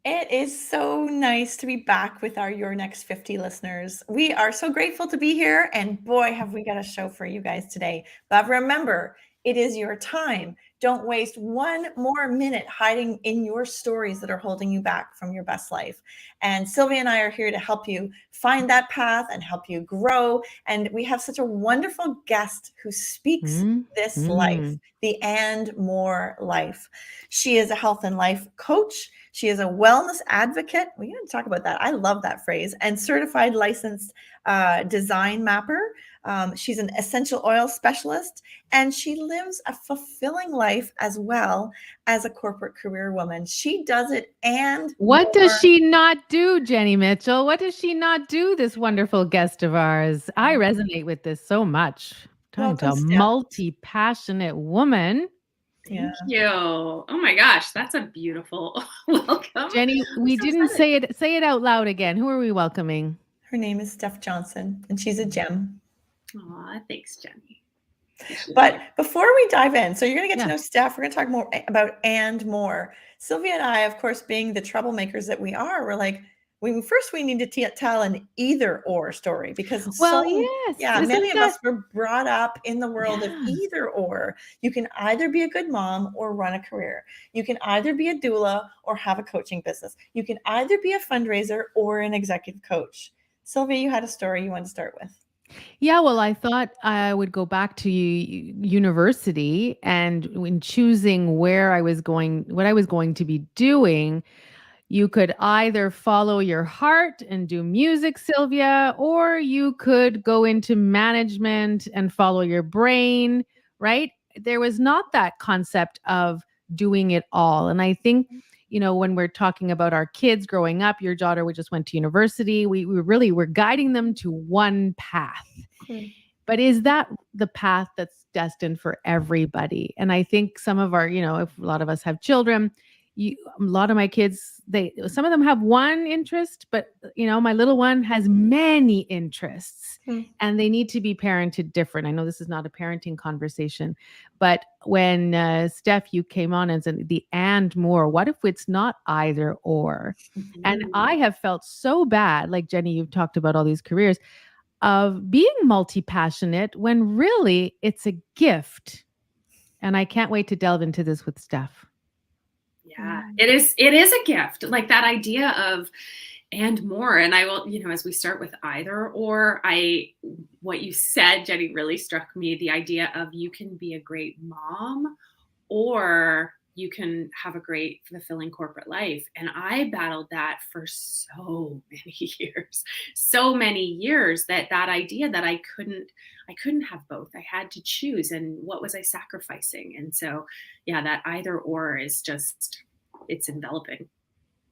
It is so nice to be back with our Your Next 50 listeners. We are so grateful to be here, and boy, have we got a show for you guys today. But remember, it is your time. Don't waste one more minute hiding in your stories that are holding you back from your best life. And Sylvia and I are here to help you find that path and help you grow. And we have such a wonderful guest who speaks this life, the and more life. She is a health and life coach. She is a wellness advocate. We're going to talk about that. I love that phrase. And certified licensed design mapper. She's an essential oil specialist, and she lives a fulfilling life as well as a corporate career woman. She does it and What more. does she not do, Jenny Mitchell? What does she not do, this wonderful guest of ours? I resonate with this so much. Talking to Welcome, a Steph. multi-passionate woman. Thank you. Oh my gosh, that's a beautiful welcome. Jenny, we didn't say it out loud again. Who are we welcoming? Her name is Steph Johnston, and she's a gem. Aw, thanks, Jenny. But before we dive in, so you're going to get to know Steph. We're going to talk more about and more. Sylvia and I, of course, being the troublemakers that we are, we're like, we need to tell an either or story because many of us were brought up in the world of either or. You can either be a good mom or run a career. You can either be a doula or have a coaching business. You can either be a fundraiser or an executive coach. Sylvia, you had a story you wanted to start with. Yeah, well, I thought I would go back to university, and when choosing where I was going, what I was going to be doing, you could either follow your heart and do music, Sylvia, or you could go into management and follow your brain, right? There was not that concept of doing it all. And I think, when we're talking about our kids growing up, your daughter just went to university, we really were guiding them to one path. But is that the path that's destined for everybody? And I think some of our, if a lot of us have children, a lot of my kids, some of them have one interest, but my little one has many interests, and they need to be parented different. I know this is not a parenting conversation, but when Steph, you came on and said the and more, what if it's not either or? And I have felt so bad, like Jenny, you've talked about all these careers, of being multi-passionate when really it's a gift. And I can't wait to delve into this with Steph. Yeah, it is a gift, like that idea of and more. And I will, as we start with either or, what you said, Jenny, really struck me, the idea of you can be a great mom or you can have a great fulfilling corporate life. And I battled that for so many years, that idea that I couldn't have both. I had to choose. And what was I sacrificing? And so, yeah, that either or is just, it's enveloping.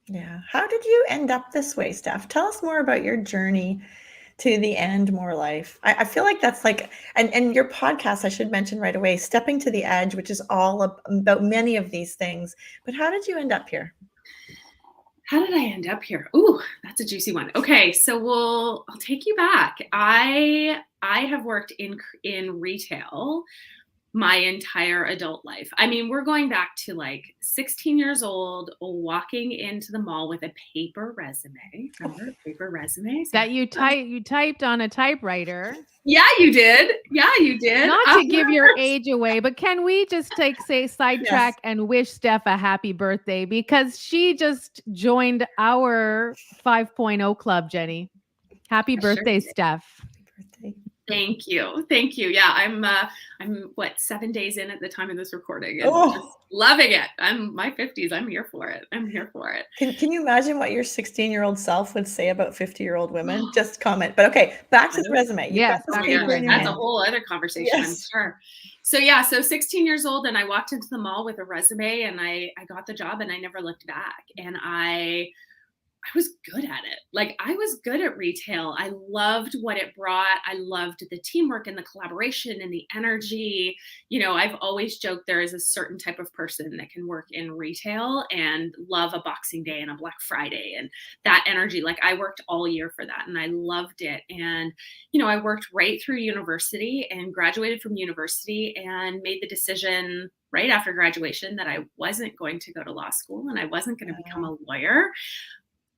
Yeah. How did you end up this way, Steph? Tell us more about your journey to the and more life. I feel like that's like, and your podcast, I should mention right away, Stepping to the Edge, which is all about many of these things. But how did you end up here? How did I end up here? Ooh, that's a juicy one. Okay, so I'll take you back. I have worked in retail my entire adult life. I mean, we're going back to like 16 years old, walking into the mall with a paper resume. Remember paper resumes? That you typed on a typewriter. Yeah, you did. Yeah, you did. Not to give your age away, but can we just sidetrack and wish Steph a happy birthday, because she just joined our 5.0 club, Jenny. Happy birthday, Steph. Thank you. Yeah, I'm 7 days in at the time of this recording, and just loving it. I'm my 50s. I'm here for it. Can you imagine what your 16-year-old self would say about 50-year-old women? Just comment. But okay, back to the resume. Yes, that's a whole other conversation. Yes. I'm sure. So 16 years old, and I walked into the mall with a resume, and I got the job, and I never looked back. And I I was good at it. Like, I was good at retail. I loved what it brought. I loved the teamwork and the collaboration and the energy. I've always joked there is a certain type of person that can work in retail and love a Boxing Day and a Black Friday and that energy. Like, I worked all year for that and I loved it. And, I worked right through university and graduated from university and made the decision right after graduation that I wasn't going to go to law school and I wasn't going to become a lawyer.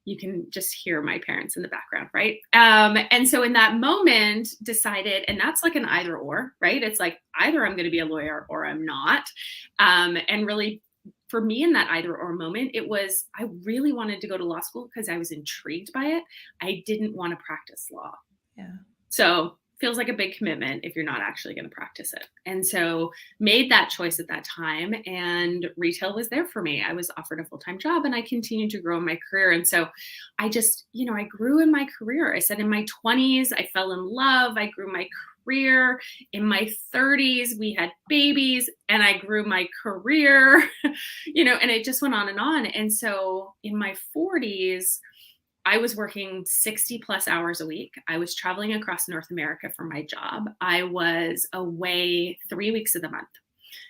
You can just hear my parents in the background, right? And so in that moment decided, and that's like an either or, right? It's like either I'm going to be a lawyer or I'm not. And really for me in that either or moment, it was, I really wanted to go to law school because I was intrigued by it. I didn't want to practice law. Yeah. So feels like a big commitment if you're not actually going to practice it. And so made that choice at that time, and retail was there for me. I was offered a full-time job and I continued to grow in my career. And so I just, I grew in my career. I said in my 20s, I fell in love. I grew my career. In my 30s, we had babies and I grew my career, and it just went on and on. And so in my 40s, I was working 60 plus hours a week. I was traveling across North America for my job. I was away 3 weeks of the month.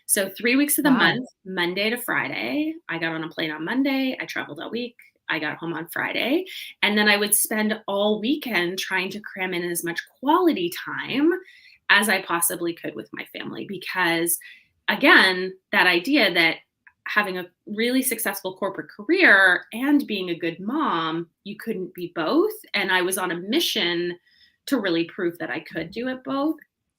So 3 weeks of the month, Monday to Friday. I got on a plane on Monday. I traveled all week. I got home on Friday. And then I would spend all weekend trying to cram in as much quality time as I possibly could with my family. Because again, that idea that having a really successful corporate career and being a good mom, you couldn't be both. And I was on a mission to really prove that I could do it both.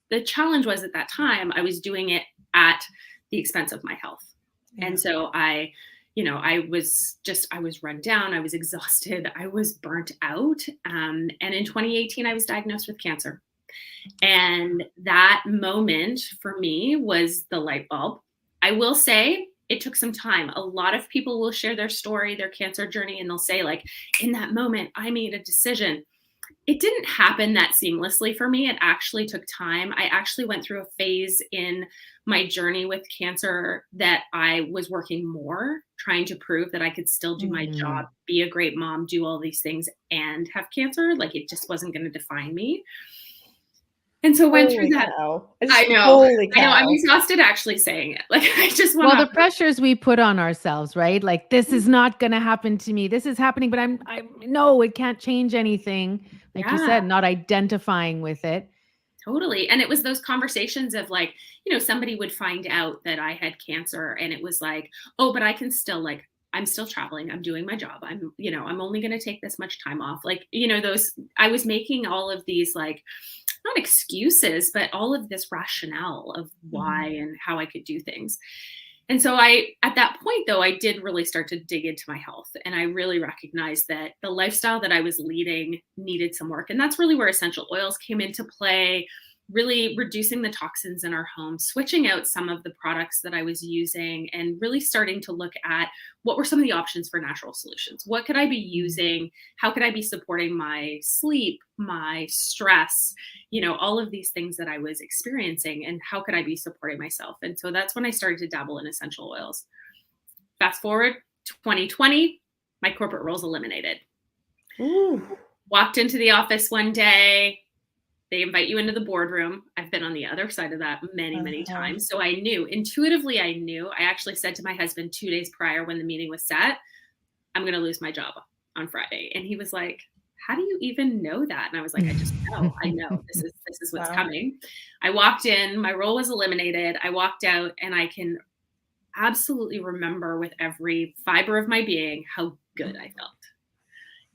The challenge was at that time, I was doing it at the expense of my health. Yeah. And so I was run down. I was exhausted. I was burnt out. And in 2018, I was diagnosed with cancer. And that moment for me was the light bulb. I will say, it took some time. A lot of people will share their story, their cancer journey, and they'll say, like, in that moment, I made a decision. It didn't happen that seamlessly for me. It actually took time. I actually went through a phase in my journey with cancer that I was working more, trying to prove that I could still do my job, be a great mom, do all these things, and have cancer. Like, it just wasn't going to define me. And so went through that. I know. I'm exhausted actually saying it. Like, I just want the pressures we put on ourselves, right? Like, this is not going to happen to me. This is happening, but I know it can't change anything. Like you said, not identifying with it. Totally. And it was those conversations of like, somebody would find out that I had cancer and it was like, oh, but I can still I'm still traveling. I'm doing my job. I'm only going to take this much time off. Like, I was making all of these like, not excuses, but all of this rationale of why and how I could do things. And so at that point though, I did really start to dig into my health. And I really recognized that the lifestyle that I was leading needed some work. And that's really where essential oils came into play, really reducing the toxins in our home, switching out some of the products that I was using, and really starting to look at what were some of the options for natural solutions. What could I be using? How could I be supporting my sleep, my stress, all of these things that I was experiencing, and how could I be supporting myself? And so that's when I started to dabble in essential oils. Fast forward 2020, my corporate role's eliminated. Ooh. Walked into the office one day. They invite you into the boardroom. I've been on the other side of that many times. So I knew, intuitively, I actually said to my husband 2 days prior when the meeting was set, I'm going to lose my job on Friday. And he was like, how do you even know that? And I was like, I just know. I know this is what's coming. I walked in, my role was eliminated. I walked out, and I can absolutely remember with every fiber of my being how good I felt.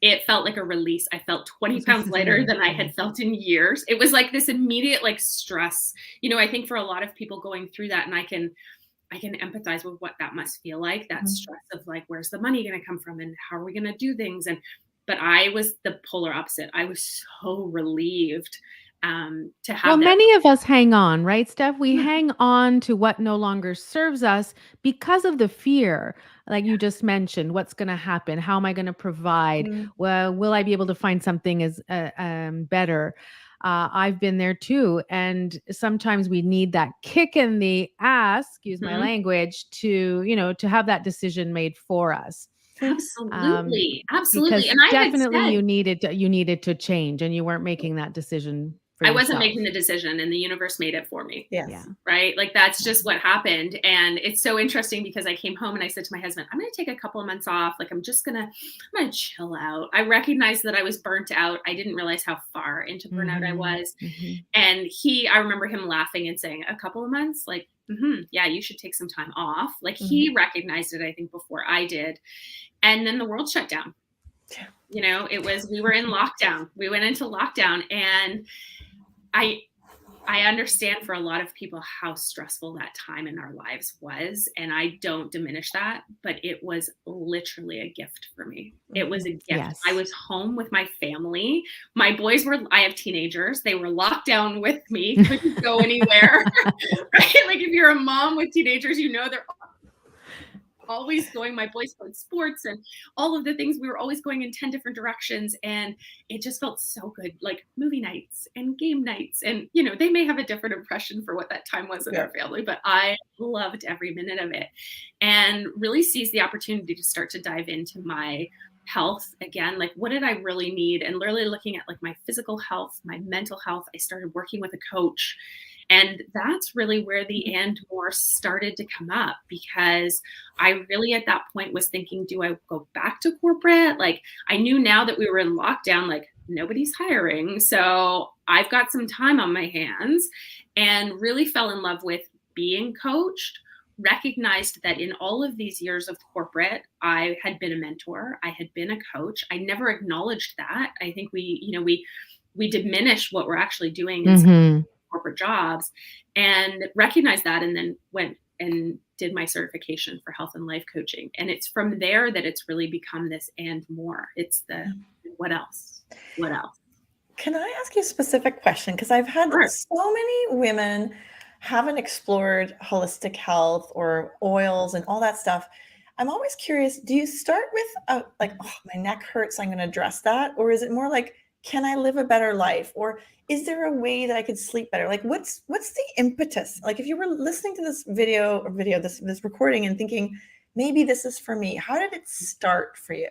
It felt like a release. I felt 20 pounds lighter than I had felt in years. It was like this immediate like stress. I think for a lot of people going through that, and I can empathize with what that must feel like, that stress of like, where's the money going to come from and how are we going to do things? But I was the polar opposite. I was so relieved to have. Well, many of us hang on, right, Steph? We hang on to what no longer serves us because of the fear. Like you just mentioned, what's going to happen? How am I going to provide? Well, will I be able to find something as better? I've been there too. And sometimes we need that kick in the ass, excuse my language, to have that decision made for us. Absolutely. Because Absolutely. And I had definitely said, you needed to change, and you weren't making that decision for I wasn't yourself. making the decision and the universe made it for me. Yes. Yeah. Right? Like that's just what happened. And it's so interesting because I came home and I said to my husband, I'm going to take a couple of months off. Like I'm going to chill out. I recognized that I was burnt out. I didn't realize how far into burnout I was. And I remember him laughing and saying, a couple of months, like, yeah, you should take some time off. Like he recognized it, I think, before I did. And then the world shut down. Yeah. You know, we were in lockdown. We went into lockdown, and I understand for a lot of people how stressful that time in our lives was. And I don't diminish that, but it was literally a gift for me. It was a gift. Yes. I was home with my family. My boys I have teenagers. They were locked down with me, couldn't go anywhere. Right? Like if you're a mom with teenagers, you know, they're always going, my boys played sports and all of the things, we were always going in 10 different directions. And it just felt so good, like movie nights and game nights. And, you know, they may have a different impression for what that time was in our family, but I loved every minute of it and really seized the opportunity to start to dive into my health again. Like, what did I really need? And literally looking at like my physical health, my mental health. I started working with a coach. And that's really where the and more started to come up, because I really at that point was thinking, do I go back to corporate? Like I knew now that we were in lockdown, like nobody's hiring. So I've got some time on my hands, and really fell in love with being coached, recognized that in all of these years of corporate, I had been a mentor. I had been a coach. I never acknowledged that. I think we diminish what we're actually doing in some corporate jobs, and recognized that, and then went and did my certification for health and life coaching. And it's from there that it's really become this and more. It's the what else? What else? Can I ask you a specific question? Because I've had so many women haven't explored holistic health or oils and all that stuff. I'm always curious, do you start with like, oh, my neck hurts, I'm going to address that? Or is it more like, can I live a better life? Or is there a way that I could sleep better? Like what's the impetus? Like if you were listening to this this recording and thinking, maybe this is for me, how did it start for you?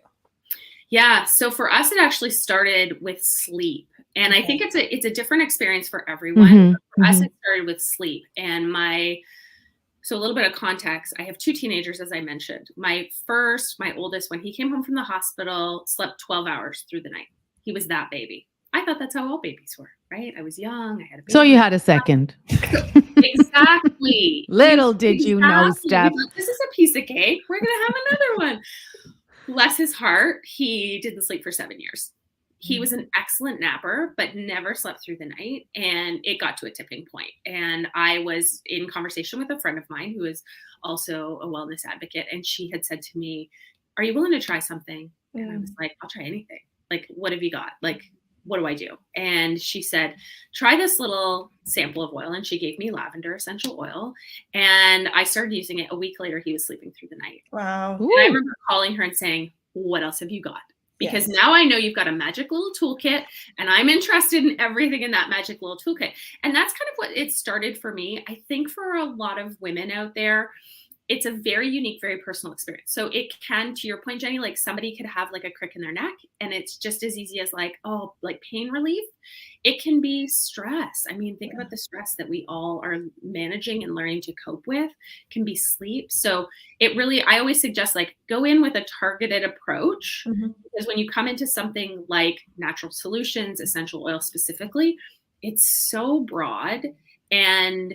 Yeah. So for us, it actually started with sleep. And I think it's a different experience for everyone. But for us, it started with sleep. And so a little bit of context, I have two teenagers, as I mentioned. My oldest, when he came home from the hospital, slept 12 hours through the night. He was that baby. I thought that's how all babies were, right? I was young. I had a baby. So you had a second. Exactly. Little did you know, Steph. This is a piece of cake. We're going to have another one. Bless his heart. He didn't sleep for 7 years. He was an excellent napper, but never slept through the night. And it got to a tipping point. And I was in conversation with a friend of mine who is also a wellness advocate. And she had said to me, are you willing to try something? And I was like, I'll try anything. Like, what have you got? Like, what do I do? And she said, try this little sample of oil. And she gave me lavender essential oil. And I started using it. A week later, he was sleeping through the night. Wow. And I remember calling her and saying, what else have you got? Because now I know you've got a magic little toolkit, and I'm interested in everything in that magic little toolkit. And that's kind of what it started for me. I think for a lot of women out there, it's a very unique, very personal experience. So it can, to your point, Jenny, like somebody could have like a crick in their neck, and it's just as easy as like, oh, like pain relief. It can be stress. I mean, think about the stress that we all are managing and learning to cope with. It can be sleep. So it really, I always suggest like go in with a targeted approach, because when you come into something like natural solutions, essential oil specifically, it's so broad, and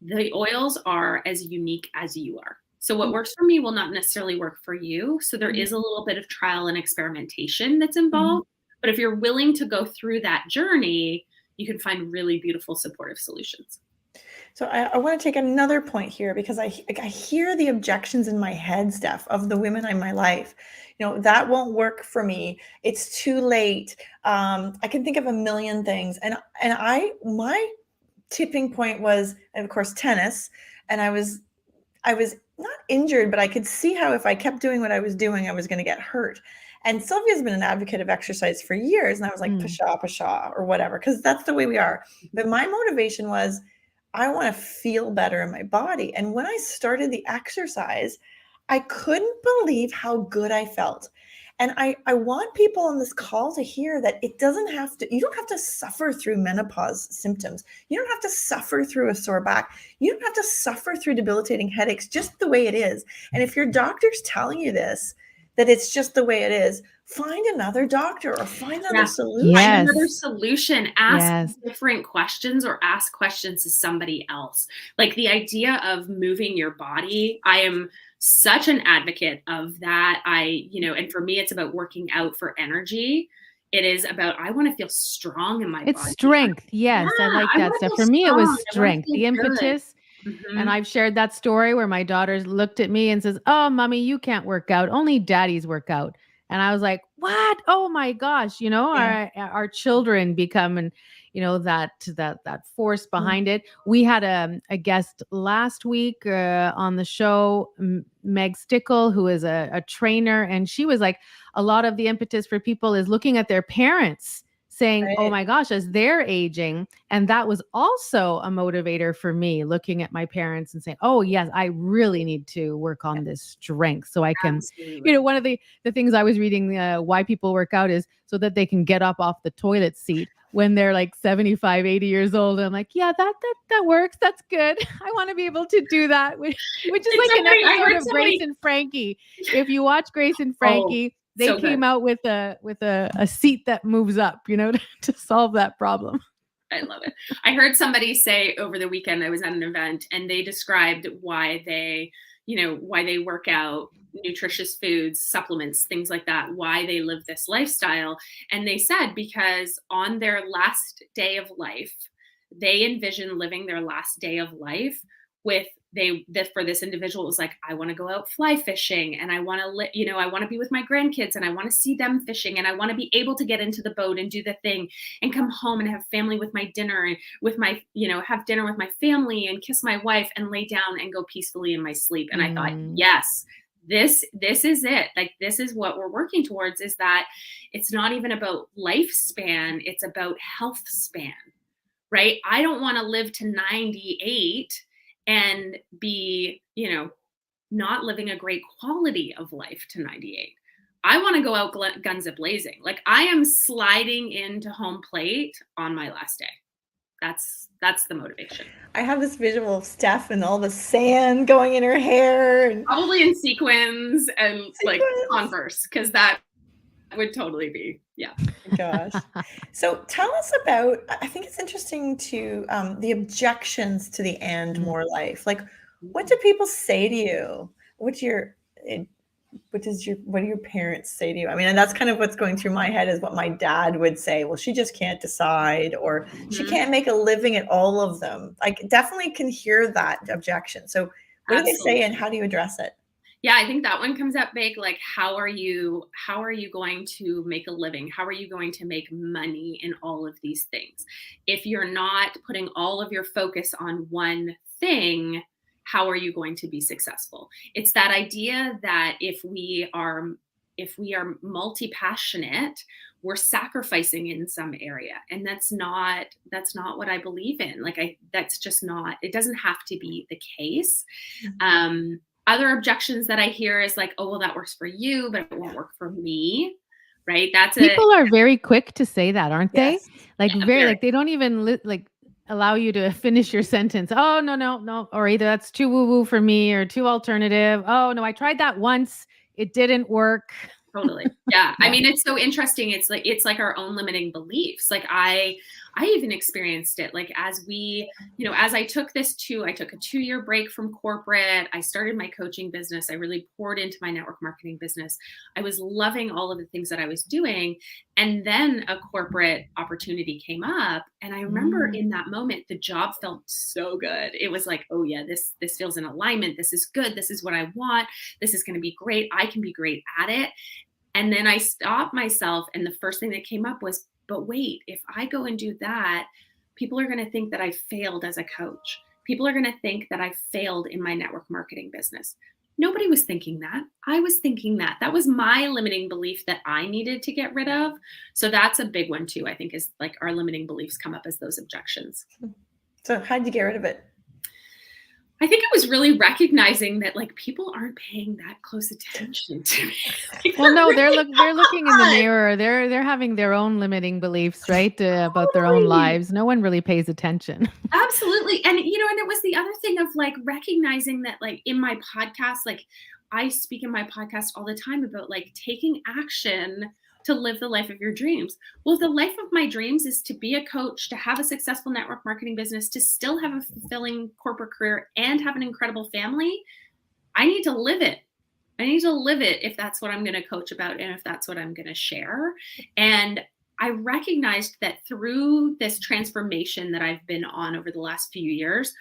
the oils are as unique as you are. So what works for me will not necessarily work for you. So there is a little bit of trial and experimentation that's involved. But if you're willing to go through that journey, you can find really beautiful supportive solutions. So I want to take another point here, because I hear the objections in my head, Steph, of the women in my life. You know, that won't work for me. It's too late. I can think of a million things. And my tipping point was, of course, tennis. And I was not injured, but I could see how if I kept doing what I was doing, I was going to get hurt. And Sylvia's been an advocate of exercise for years. And I was like, pshaw, or whatever, because that's the way we are. But my motivation was, I want to feel better in my body. And when I started the exercise, I couldn't believe how good I felt. And I want people on this call to hear that it doesn't have to, you don't have to suffer through menopause symptoms. You don't have to suffer through a sore back. You don't have to suffer through debilitating headaches, just the way it is. And if your doctor's telling you this, that it's just the way it is, find another doctor or find another solution. Find another Yes. solution. Ask Yes. different questions or ask questions to somebody else. Like the idea of moving your body, I am such an advocate of that. And for me, it's about working out for energy. It is about, I want to feel strong in my It's body. strength. Yes, I like I that want to stuff. feel For me, it was strong. I want to strength, feel the good. impetus. And I've shared that story where my daughter looked at me and says, "Oh, mommy, you can't work out. Only daddies work out." And I was like, "What? Oh my gosh!" Yeah. Our children become, and that force Mm. behind it. We had a guest last week on the show, Meg Stickle, who is a trainer, and she was like, a lot of the impetus for people is looking at their parents, saying, "Oh Right. my gosh," as they're aging. And that was also a motivator for me, looking at my parents and saying, "Oh yes, I really need to work on this strength so I can," Absolutely. one of the things I was reading, why people work out is so that they can get up off the toilet seat when they're like 75, 80 years old. And I'm like, yeah, that works. That's good. I want to be able to do that, which is It's like so an funny. I episode heard of somebody. Grace and Frankie. If you watch Grace and Oh, Frankie, they so came good. out with a seat that moves up, to solve that problem. I love it. I heard somebody say over the weekend, I was at an event, and they described why they work out, nutritious foods, supplements, things like that, why they live this lifestyle. And they said because on their last day of life, they envision living their last day of life with for this individual, it was like, I want to go out fly fishing, and I want to I want to be with my grandkids, and I want to see them fishing, and I want to be able to get into the boat and do the thing and come home and have family with my dinner, and with my have dinner with my family and kiss my wife and lay down and go peacefully in my sleep. And I thought, yes, this is it. Like, this is what we're working towards, is that it's not even about lifespan, it's about health span, right? I don't want to live to 98 and be, not living a great quality of life to 98. I want to go out guns a-blazing. Like, I am sliding into home plate on my last day. That's the motivation. I have this visual of Steph and all the sand going in her hair. And probably in sequins and like Converse, because that would totally be, yeah. Gosh. So tell us about, I think it's interesting to the objections to the and more life. Like, what do people say to you? What do your parents say to you? I mean, and that's kind of what's going through my head, is what my dad would say. Well, she just can't decide, or she can't make a living at all of them. I definitely can hear that objection. So what do they say, and how do you address it? Yeah, I think that one comes up big. Like, how are you going to make a living? How are you going to make money in all of these things? If you're not putting all of your focus on one thing, how are you going to be successful? It's that idea that if we are multi-passionate, we're sacrificing in some area. And that's not what I believe in. Like, that's just not, it doesn't have to be the case. Other objections that I hear is like, oh, well, that works for you, but it won't work for me. Right. People are very quick to say that, aren't they? Like, very. like, they don't even allow you to finish your sentence. Oh, no. Or either that's too woo-woo for me, or too alternative. Oh no, I tried that once. It didn't work. Totally. Yeah. I mean, it's so interesting. It's like our own limiting beliefs. Like, I even experienced it. Like, as I took a 2-year break from corporate, I started my coaching business. I really poured into my network marketing business. I was loving all of the things that I was doing. And then a corporate opportunity came up. And I remember in that moment, the job felt so good. It was like, oh yeah, this feels in alignment. This is good. This is what I want. This is going to be great. I can be great at it. And then I stopped myself, and the first thing that came up was, but wait, if I go and do that, people are going to think that I failed as a coach. People are going to think that I failed in my network marketing business. Nobody was thinking that. I was thinking that. That was my limiting belief that I needed to get rid of. So that's a big one too, I think, is like our limiting beliefs come up as those objections. So how did you get rid of it? I think it was really recognizing that like people aren't paying that close attention to me. Like, Well, no, they're really looking in the not. mirror. They're having their own limiting beliefs, right? About their own Totally. lives. No one really pays attention. Absolutely. And and it was the other thing of like recognizing that like in my podcast, like I speak in my podcast all the time about like taking action to live the life of your dreams. Well, the life of my dreams is to be a coach, to have a successful network marketing business, to still have a fulfilling corporate career and have an incredible family. I need to live it. I need to live it if that's what I'm going to coach about and if that's what I'm going to share. And I recognized that through this transformation that I've been on over the last few years,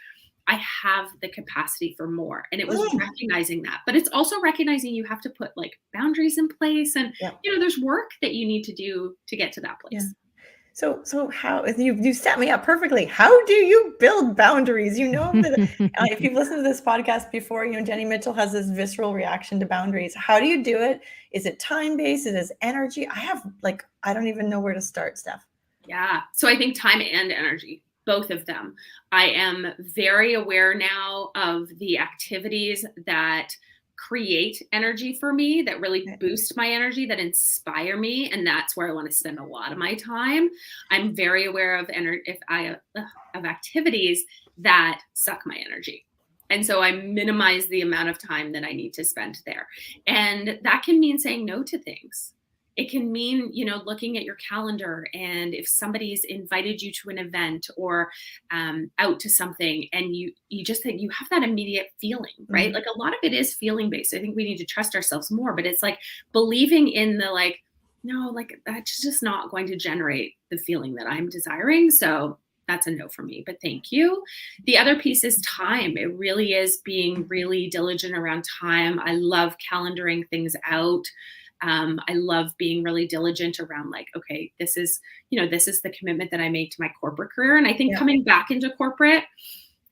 I have the capacity for more. And it was recognizing that. But it's also recognizing you have to put like boundaries in place. And, there's work that you need to do to get to that place. Yeah. So how you set me up perfectly. How do you build boundaries? That if you've listened to this podcast before, Jenny Mitchell has this visceral reaction to boundaries. How do you do it? Is it time-based? Is it energy? I don't even know where to start, Steph. Yeah. So I think time and energy, both of them. I am very aware now of the activities that create energy for me, that really boost my energy, that inspire me, and that's where I want to spend a lot of my time. I'm very aware of of activities that suck my energy. And so I minimize the amount of time that I need to spend there. And that can mean saying no to things. It can mean, looking at your calendar, and if somebody's invited you to an event or out to something, and you just think you have that immediate feeling, right? Mm-hmm. Like a lot of it is feeling based. I think we need to trust ourselves more, but it's like believing in the like, no, like that's just not going to generate the feeling that I'm desiring. So that's a no for me, but thank you. The other piece is time. It really is being really diligent around time. I love calendaring things out. I love being really diligent around like, okay, this is the commitment that I make to my corporate career. And I think coming back into corporate,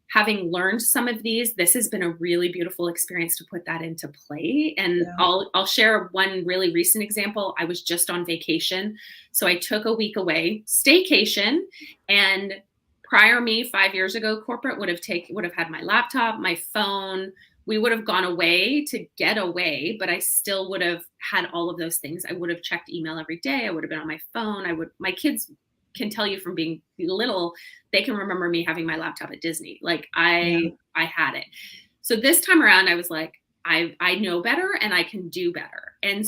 having learned some of these, this has been a really beautiful experience to put that into play. And I'll share one really recent example. I was just on vacation. So I took a week away, staycation, and prior me 5 years ago, corporate would have had my laptop, my phone. We would have gone away to get away, but I still would have had all of those things. I would have checked email every day. I would have been on my phone. My kids can tell you from being little, they can remember me having my laptop at Disney. Like I had it. So this time around, I was like, I know better and I can do better. And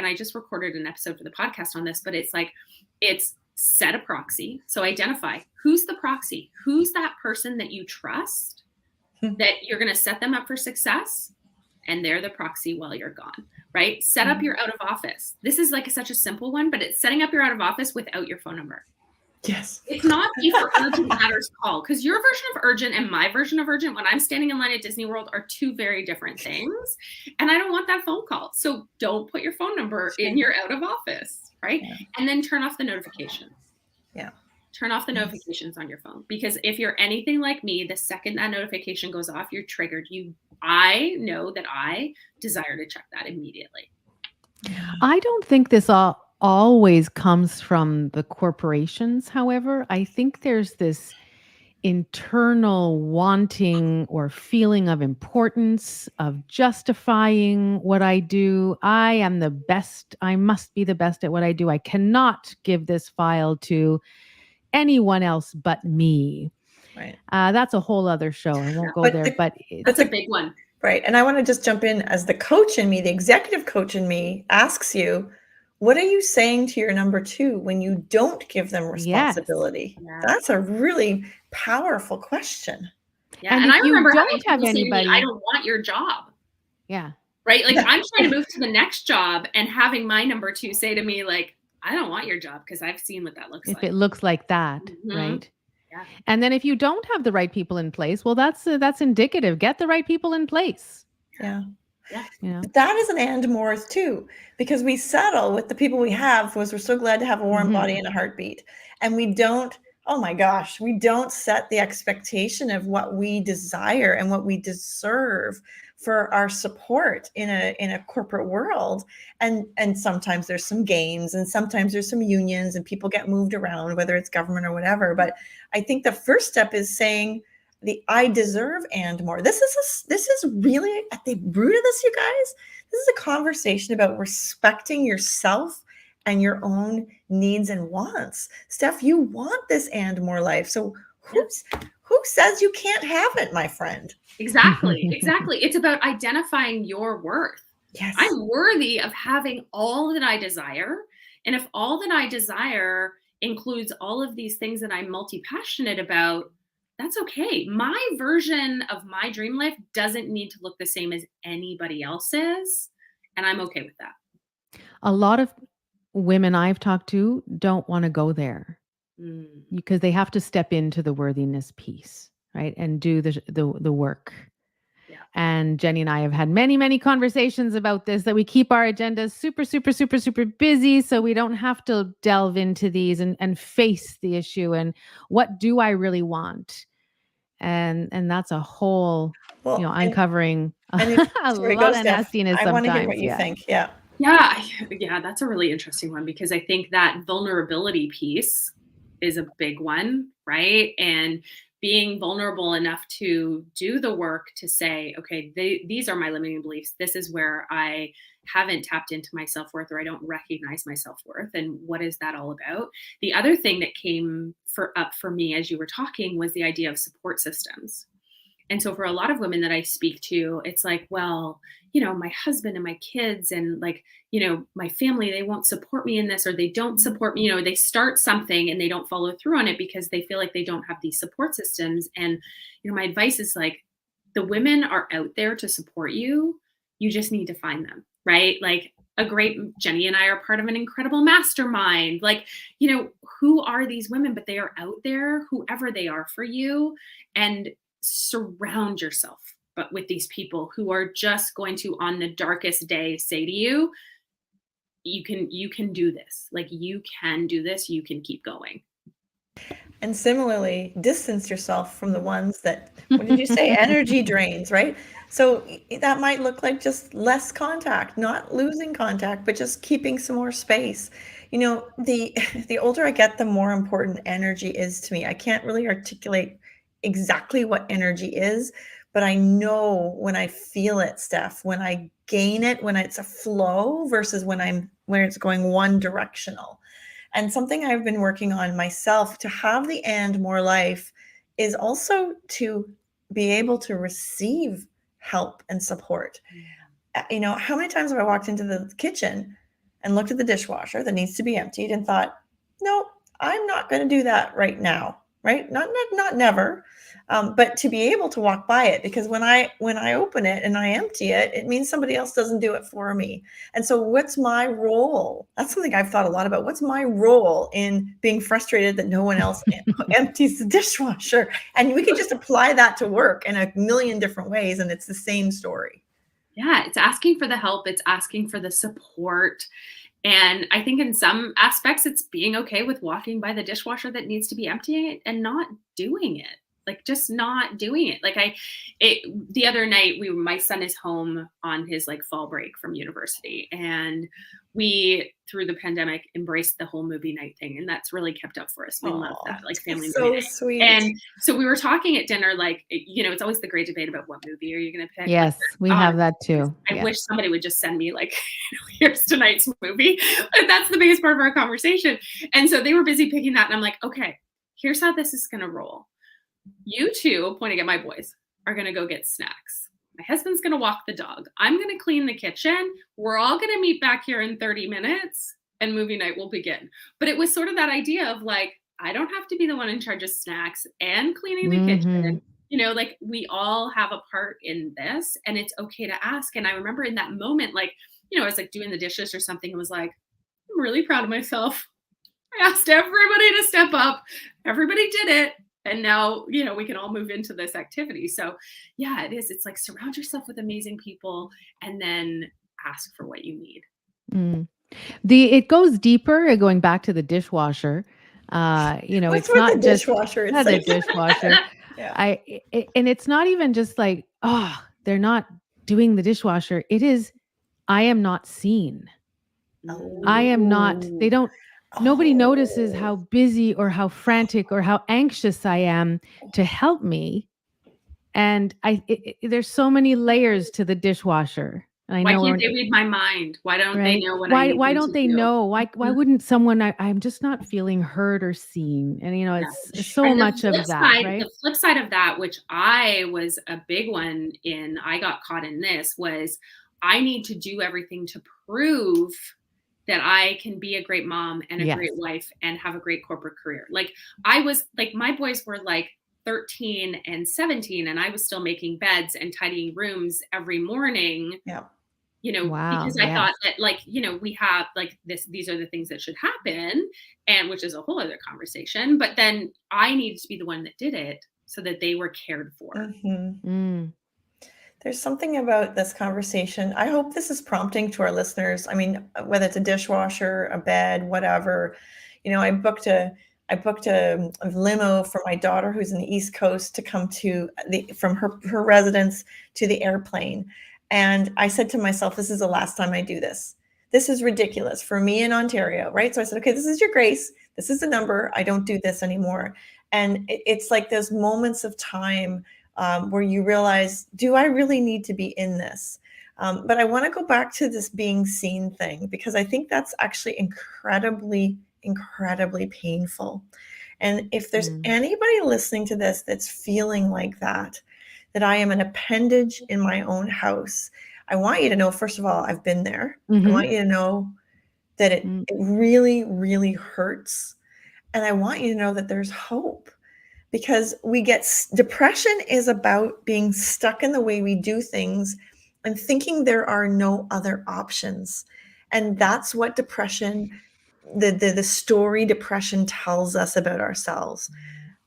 I just recorded an episode for the podcast on this, but it's set a proxy. So identify who's the proxy, who's that person that you trust, that you're going to set them up for success, and they're the proxy while you're gone, right? Set up your out of office. This is like such a simple one, but it's setting up your out of office without your phone number. Yes. It's not be for urgent matters call, because your version of urgent and my version of urgent when I'm standing in line at Disney World are two very different things. And I don't want that phone call. So don't put your phone number in your out of office, right? Yeah. And then turn off the notifications. Yeah. Turn off the notifications on your phone, because if you're anything like me, the second that notification goes off, you're triggered. I know that I desire to check that immediately. I don't think this always comes from the corporations. However, I think there's this internal wanting or feeling of importance, of justifying what I do. I am the best. I must be the best at what I do. I cannot give this file to anyone else but me. Right. That's a whole other show. I won't go there, but that's a big one. Right. And I want to just jump in as the coach in me, the executive coach in me asks you, what are you saying to your number two when you don't give them responsibility? Yes. Yeah. That's a really powerful question. Yeah. And I remember don't have anybody, I don't want your job. Yeah. Right. Like I'm trying to move to the next job and having my number two say to me, like, I don't want your job because I've seen what that looks like. If it looks like that, right? Yeah. And then if you don't have the right people in place, well, that's indicative. Get the right people in place. Yeah. Yeah. But that is an and more too, because we settle with the people we have because we're so glad to have a warm body and a heartbeat. And we don't, oh my gosh, we don't set the expectation of what we desire and what we deserve for our support in a corporate world. And sometimes there's some games and sometimes there's some unions and people get moved around, whether it's government or whatever. But I think the first step is saying, the I deserve and more. This is really at the root of this, you guys. This is a conversation about respecting yourself and your own needs and wants. Steph, you want this and more life. So who says you can't have it, my friend? Exactly. It's about identifying your worth. Yes. I'm worthy of having all that I desire. And if all that I desire includes all of these things that I'm multi-passionate about, that's okay. My version of my dream life doesn't need to look the same as anybody else's. And I'm okay with that. A lot of women I've talked to don't want to go there because they have to step into the worthiness piece, right? And do the work. Yeah. And Jenny and I have had many, many conversations about this, that we keep our agendas super, super, super, super busy so we don't have to delve into these and face the issue and what do I really want? And that's a whole, uncovering a lot of nastiness sometimes. I want to hear what you think. Yeah. Yeah, that's a really interesting one, because I think that vulnerability piece is a big one, right? And being vulnerable enough to do the work to say, okay, these are my limiting beliefs. This is where I haven't tapped into my self-worth, or I don't recognize my self-worth. And what is that all about? The other thing that came up for me as you were talking was the idea of support systems. And so for a lot of women that I speak to, it's like, well, my husband and my kids and my family, they won't support me in this, or they don't support me. They start something and they don't follow through on it because they feel like they don't have these support systems. And, my advice is like, the women are out there to support you. You just need to find them, right? Like Jenny and I are part of an incredible mastermind. Like, who are these women? But they are out there, whoever they are for you, and surround yourself with these people who are just going to, on the darkest day, say to you, you can do this. Like, you can do this. You can keep going. And similarly, distance yourself from the ones that, what did you say? Energy drains, right? So that might look like just less contact, not losing contact, but just keeping some more space. The older I get, the more important energy is to me. I can't really articulate exactly what energy is, but I know when I feel it, Steph, when I gain it, when it's a flow versus when it's going one directional. And something I've been working on myself to have the and more life is also to be able to receive help and support. How many times have I walked into the kitchen and looked at the dishwasher that needs to be emptied and thought, no, I'm not going to do that right now. Right? Not never, but to be able to walk by it, because when I open it and I empty it, it means somebody else doesn't do it for me. And so what's my role? That's something I've thought a lot about. What's my role in being frustrated that no one else empties the dishwasher? And we can just apply that to work in a million different ways, and it's the same story. Yeah, it's asking for the help. It's asking for the support. And I think in some aspects, it's being okay with walking by the dishwasher that needs to be emptying it and not doing it. Like, just not doing it. Like the other night, my son is home on his fall break from university, and we, through the pandemic, embraced the whole movie night thing. And that's really kept up for us. We love that, family movie night. So sweet. And so we were talking at dinner, it's always the great debate about what movie are you going to pick? Yes, we have that too. I wish somebody would just send me here's tonight's movie. But that's the biggest part of our conversation. And so they were busy picking that. And I'm like, okay, here's how this is going to roll. You two, pointing at my boys, are going to go get snacks. My husband's going to walk the dog. I'm going to clean the kitchen. We're all going to meet back here in 30 minutes and movie night will begin. But it was sort of that idea of I don't have to be the one in charge of snacks and cleaning the kitchen. We all have a part in this, and it's okay to ask. And I remember in that moment, I was doing the dishes or something and was like, I'm really proud of myself. I asked everybody to step up. Everybody did it. And now, we can all move into this activity. So yeah, it is. It's surround yourself with amazing people and then ask for what you need. It goes deeper, going back to the dishwasher. It's not just another dishwasher. Yeah. And it's not even just they're not doing the dishwasher. It is, I am not seen. Oh. I am not, nobody notices how busy or how frantic or how anxious I am to help me. And there's so many layers to the dishwasher. And I Why know can't they read my mind? Why don't they right? know what I need Why them don't to they do? know? Why wouldn't someone? I'm just not feeling heard or seen. And Yeah. it's so And much of that, right? the flip side of that, which I was a big one in, I got caught in this, was I need to do everything to prove that I can be a great mom and a Yes. great wife and have a great corporate career. Like I was like, my boys were like 13 and 17, and I was still making beds and tidying rooms every morning. Yeah. Wow, Because I yes. thought that, like, we have like these are the things that should happen, and which is a whole other conversation. But then I needed to be the one that did it so that they were cared for. There's something about this conversation. I hope this is prompting to our listeners. I mean, whether it's a dishwasher, a bed, whatever. I booked a limo for my daughter who's in the East Coast to come from her residence to the airplane. And I said to myself, this is the last time I do this. This is ridiculous for me in Ontario, right? So I said, okay, this is your grace. This is the number. I don't do this anymore. And it's like those moments of time where you realize, do I really need to be in this? But I want to go back to this being seen thing, because I think that's actually incredibly, incredibly painful. And if there's anybody listening to this that's feeling like that I am an appendage in my own house, I want you to know, first of all, I've been there. I want you to know that it really, really hurts. And I want you to know that there's hope. Because depression is about being stuck in the way we do things and thinking there are no other options. And that's what depression, the story depression tells us about ourselves.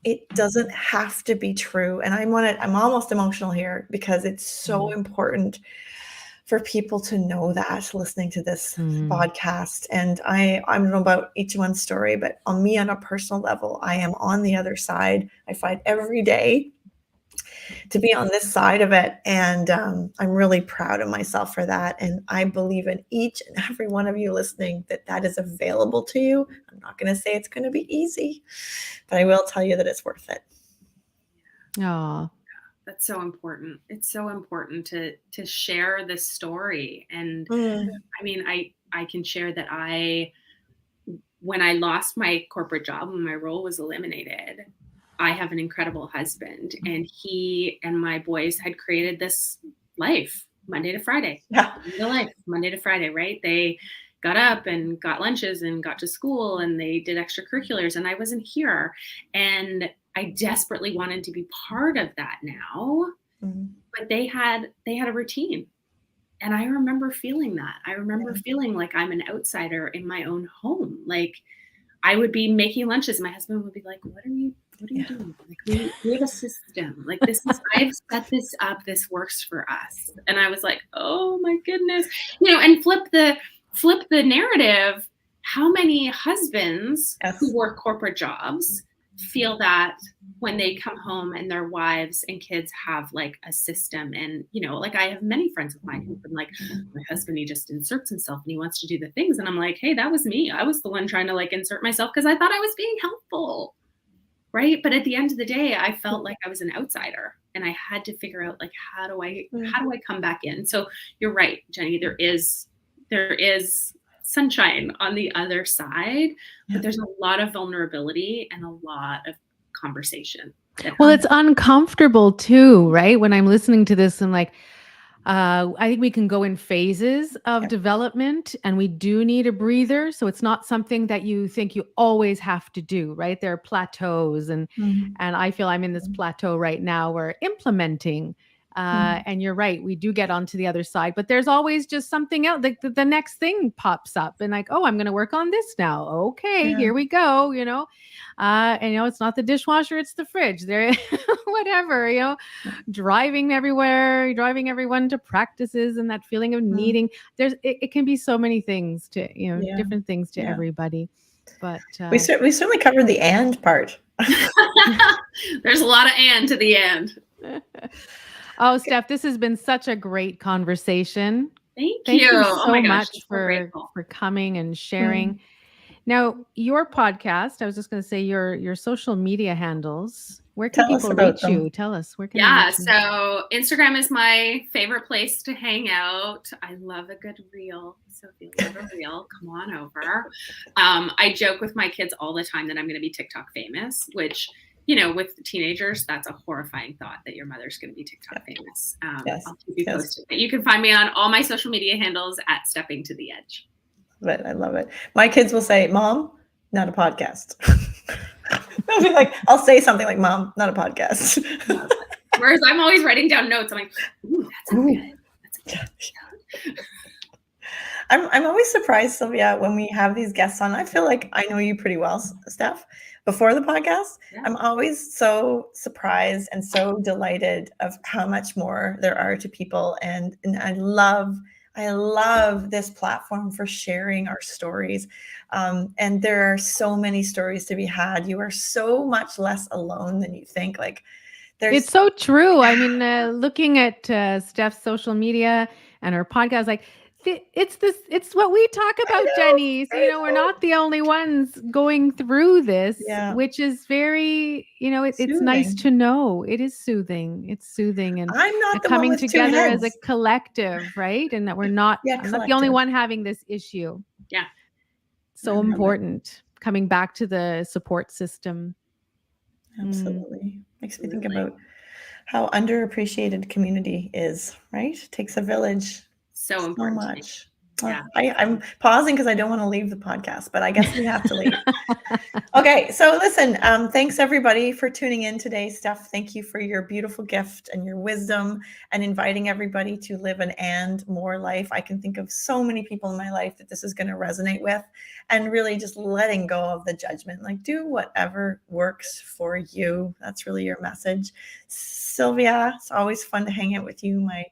It doesn't have to be true. And I'm almost emotional here because it's so important for people to know that listening to this podcast. And I don't know about each one's story, but on me, on a personal level, I am on the other side. I fight every day to be on this side of it. And I'm really proud of myself for that. And I believe in each and every one of you listening that is available to you. I'm not going to say it's going to be easy, but I will tell you that it's worth it. Oh, that's so important. It's so important to share this story. And I mean, I can share that when I lost my corporate job, when my role was eliminated, I have an incredible husband, and he and my boys had created this life, Monday to Friday. Yeah. The life, Monday to Friday, right? They got up and got lunches and got to school, and they did extracurriculars, and I wasn't here. And I desperately wanted to be part of that now, but they had a routine. And I remember feeling that. I remember feeling like I'm an outsider in my own home. Like I would be making lunches. My husband would be like, what are you doing? Like we have a system. Like I've set this up. This works for us. And I was like, oh my goodness, and flip the narrative. How many husbands who work corporate jobs feel that when they come home and their wives and kids have like a system? And like I have many friends of mine who've been like, my husband, he just inserts himself and he wants to do the things, and I'm like, hey, that was me. I was the one trying to like insert myself because I thought I was being helpful, right? But at the end of the day, I felt like I was an outsider, and I had to figure out like how do I come back in? So you're right, Jenny, there is sunshine on the other side, but there's a lot of vulnerability and a lot of conversation. Well, it's uncomfortable too, right? When I'm listening to this, and like, I think we can go in phases of development, and we do need a breather. So it's not something that you think you always have to do, right? There are plateaus, and I feel I'm in this plateau right now where implementing. And you're right, we do get onto the other side, but there's always just something else. Like the next thing pops up, and like, oh, I'm going to work on this now. Okay, here we go. And it's not the dishwasher, it's the fridge. There, whatever. Driving everyone to practices, and that feeling of needing. It can be so many things to different things to everybody. But we certainly covered the and part. There's a lot of and to the end. Oh, Steph, this has been such a great conversation. Thank you so much for coming and sharing. Now, your podcast, I was just going to say your social media handles. Where can Tell us people about reach them. you? Tell us, where can they Yeah, reach you? so Instagram is my favorite place to hang out. I love a good reel. So if you love a reel, come on over. I joke with my kids all the time that I'm going to be TikTok famous, which, with teenagers, that's a horrifying thought that your mother's going to be TikTok famous. Yes. I'll keep you Yes. posted. But you can find me on all my social media handles at Stepping to the Edge. But I love it. My kids will say, Mom, not a podcast. They'll be like, I'll say something like, Mom, not a podcast. Whereas I'm always writing down notes. I'm like, ooh, that's good. That's good. I'm always surprised, Sylvia, when we have these guests on. I feel like I know you pretty well, Steph, before the podcast. Yeah. I'm always so surprised and so delighted of how much more there are to people. And I love this platform for sharing our stories. And there are so many stories to be had. You are so much less alone than you think. Like, It's so true. I mean, looking at Steph's social media and her podcast, like it's what we talk about, Jenny. So, we're not the only ones going through this, which is very, it's nice to know. It is soothing. It's soothing. And I'm not the coming one with together two as a heads. collective, right? And that I'm not the only one having this issue. Yeah. So important. Coming back to the support system. Absolutely. Makes me think about how underappreciated community is, right? It takes a village. So important. So much. Yeah. I'm pausing because I don't want to leave the podcast, but I guess we have to leave. Okay, so listen, thanks everybody for tuning in today. Steph, thank you for your beautiful gift and your wisdom and inviting everybody to live an and more life. I can think of so many people in my life that this is going to resonate with, and really just letting go of the judgment. Like, do whatever works for you. That's really your message. Sylvia, it's always fun to hang out with you, my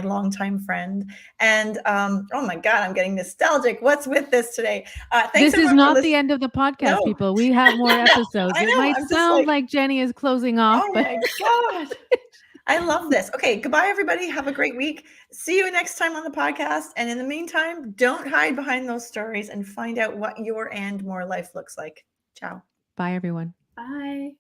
longtime friend. And oh my God, I'm getting nostalgic. What's with this today? Thanks. This is not the end of the podcast, people. We have more episodes. I know, It might I'm just sound like Jenny is closing off. Oh but my God. I love this. Okay, goodbye, everybody. Have a great week. See you next time on the podcast. And in the meantime, don't hide behind those stories and find out what your and more life looks like. Ciao. Bye, everyone. Bye.